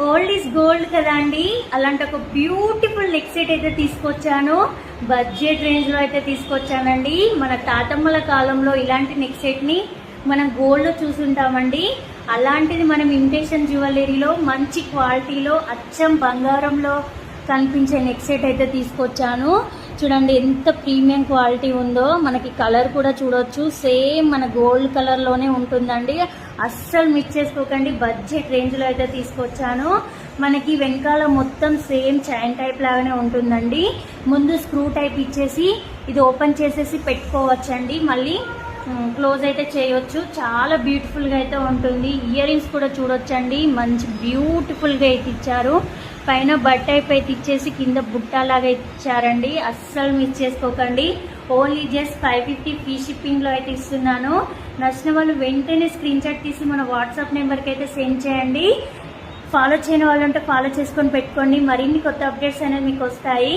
Old is gold కదా అండి. అలాంటి ఒక బ్యూటిఫుల్ నెక్ సెట్ అయితే తీసుకొచ్చాను. బడ్జెట్ రేంజ్ లో అయితే తీసుకొచ్చానండి. మన తాతమ్మల కాలంలో ఇలాంటి నెక్ సెట్ ని మనం గోల్డ్ లో చూసుంటామండి. అలాంటిది మనం ఇమిటేషన్ జ్యువెలరీలో మంచి క్వాలిటీలో అచ్చం బంగారంలో కనిపించే నెక్ సెట్ అయితే తీసుకొచ్చాను. చూడండి ఎంత ప్రీమియం క్వాలిటీ ఉందో. మనకి కలర్ కూడా చూడొచ్చు, సేమ్ మన గోల్డ్ కలర్ లోనే ఉంటుందండి. అస్సలు మిక్స్ చేసుకోకండి. బడ్జెట్ రేంజ్ లో అయితే తీసుకొచ్చాను. మనకి వెనకాల మొత్తం సేమ్ చైన్ టైప్ లాగానే ఉంటుందండి. ముందు స్క్రూ టైప్ ఇచ్చేసి ఇది ఓపెన్ చేసేసి పెట్టుకోవచ్చండి. మళ్ళీ క్లోజ్ అయితే చేయొచ్చు. చాలా బ్యూటిఫుల్ గా అయితే ఉంటుంది. ఇయర్ రింగ్స్ కూడా చూడొచ్చండి. మంచి బ్యూటిఫుల్ గా అయితే ఇచ్చారు. పైన బట్ టైప్ అయితే ఇచ్చేసి కింద బుట్టలాగా ఇచ్చారండి. అస్సలు మిస్ చేసుకోకండి. ఓన్లీ జస్ట్ 550 ఫ్రీ షిప్పింగ్ లో అయితే ఇస్తున్నాను. నచ్చిన వాళ్ళు వెంటనే స్క్రీన్ షాట్ తీసి మన వాట్సాప్ నెంబర్కి అయితే సెండ్ చేయండి. ఫాలో చేయని వాళ్ళు ఉంటే ఫాలో చేసుకొని పెట్టుకోండి. మరిన్ని కొత్త అప్డేట్స్ అనేది మీకు వస్తాయి.